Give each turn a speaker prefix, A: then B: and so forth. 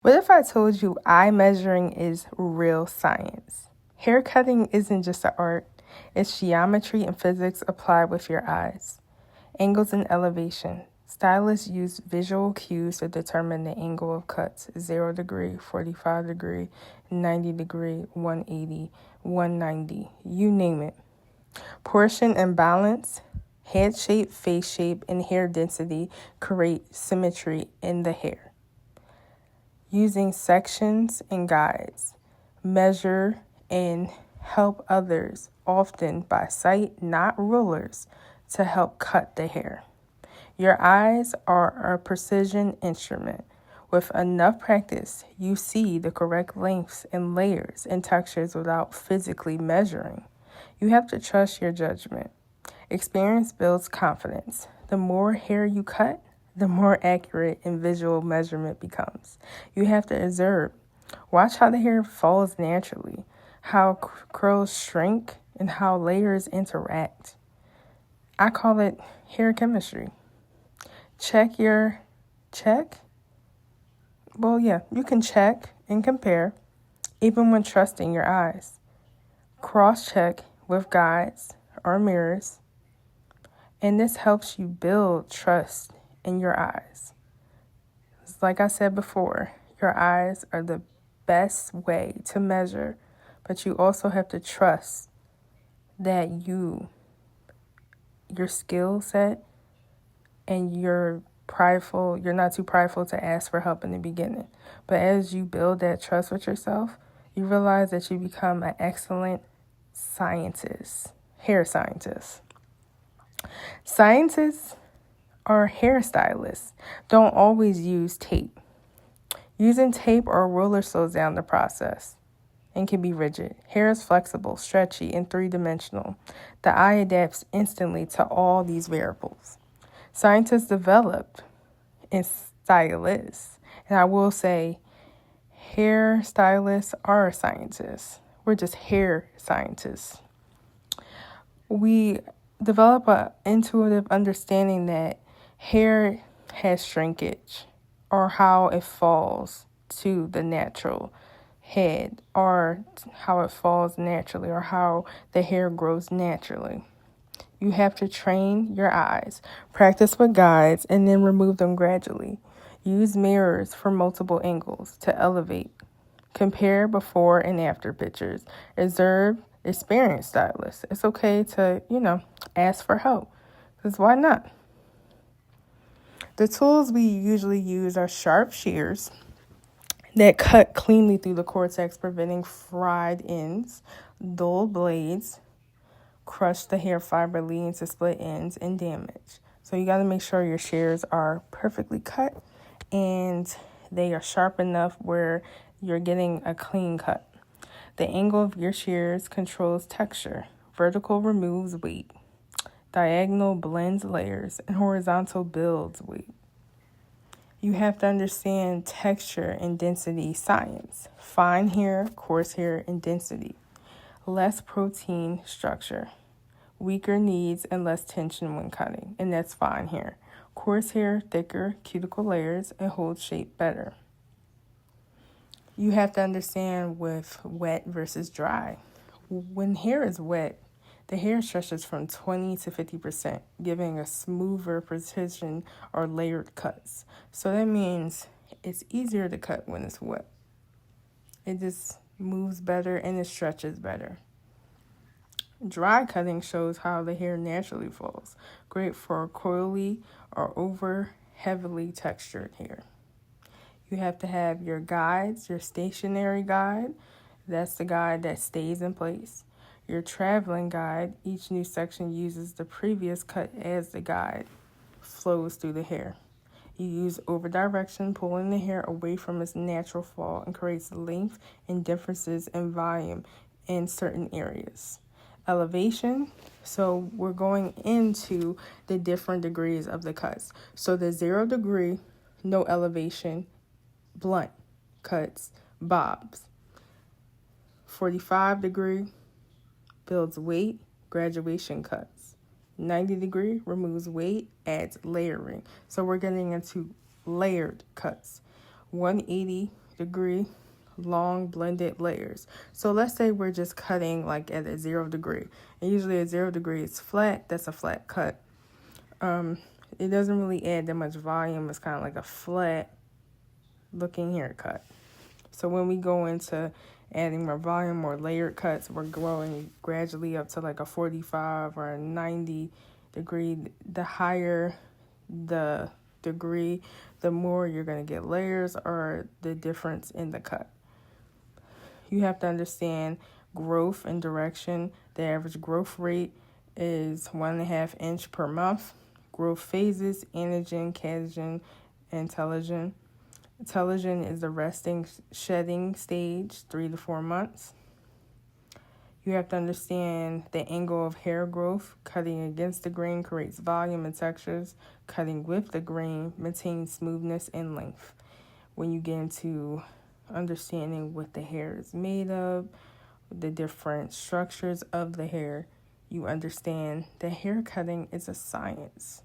A: What if I told you eye measuring is real science? Hair cutting isn't just an art, it's geometry and physics applied with your eyes. Angles and elevation. Stylists use visual cues to determine the angle of cuts: 0 degree, 45 degree, 90 degree, 180, 190, you name it. Portion and balance. Head shape, face shape, and hair density create symmetry in the hair. Using sections and guides, measure and help others, often by sight, not rulers, to help cut the hair. Your eyes are a precision instrument. With enough practice, you see the correct lengths and layers and textures without physically measuring. You have to trust your judgment. Experience builds confidence. The more hair you cut, the more accurate and visual measurement becomes. You have to observe. Watch how the hair falls naturally, how curls shrink, and how layers interact. I call it hair chemistry. You can check and compare, even when trusting your eyes. Cross-check with guides or mirrors, and this helps you build trust in your eyes. Like I said before, your eyes are the best way to measure, but you also have to trust that your skill set, and you're not too prideful to ask for help in the beginning. But as you build that trust with yourself, you realize that you become an excellent hair scientist. Scientists or hairstylists don't always use tape. Using tape or a ruler slows down the process and can be rigid. Hair is flexible, stretchy, and three-dimensional. The eye adapts instantly to all these variables. Scientists developed and stylists, and I will say hairstylists are scientists. We're just hair scientists. We develop an intuitive understanding that hair has shrinkage, or how it falls to the natural head, or how it falls naturally, or how the hair grows naturally. You have to train your eyes, practice with guides, and then remove them gradually. Use mirrors for multiple angles to elevate. Compare before and after pictures. Observe experienced stylists. It's okay to, ask for help, because why not? The tools we usually use are sharp shears that cut cleanly through the cortex, preventing fried ends, dull blades, crush the hair fiber leading to split ends and damage. So you got to make sure your shears are perfectly cut and they are sharp enough where you're getting a clean cut. The angle of your shears controls texture. Vertical removes weight. Diagonal blends layers, and horizontal builds weight. You have to understand texture and density science. Fine hair, coarse hair, and density. Less protein structure. Weaker knees and less tension when cutting, and that's fine hair. Coarse hair, thicker cuticle layers, and holds shape better. You have to understand with wet versus dry. When hair is wet, the hair stretches from 20 to 50%, giving a smoother precision or layered cuts. So that means it's easier to cut when it's wet. It just moves better and it stretches better. Dry cutting shows how the hair naturally falls, great for coily or over heavily textured hair. You have to have your guides, your stationary guide. That's the guide that stays in place. Your traveling guide, each new section uses the previous cut as the guide flows through the hair. You use over direction, pulling the hair away from its natural fall, and creates length and differences in volume in certain areas. Elevation, so we're going into the different degrees of the cuts. So the 0 degree, no elevation, blunt cuts, bobs. 45 degree builds weight, graduation cuts. 90 degree removes weight, adds layering. So we're getting into layered cuts. 180 degree long blended layers. So let's say we're just cutting like at a 0 degree. And usually a 0 degree is flat. That's a flat cut. It doesn't really add that much volume. It's kind of like a flat looking haircut. So when we go into adding more volume or layered cuts, we're going gradually up to like a 45 or a 90 degree. The higher the degree, the more you're going to get layers or the difference in the cut. You have to understand growth and direction. The average growth rate is 1.5 inch per month. Growth phases, anagen, catagen, and telogen. Telogen is the resting, shedding stage, 3 to 4 months. You have to understand the angle of hair growth. Cutting against the grain creates volume and textures. Cutting with the grain maintains smoothness and length. When you get into understanding what the hair is made of, the different structures of the hair, you understand that hair cutting is a science.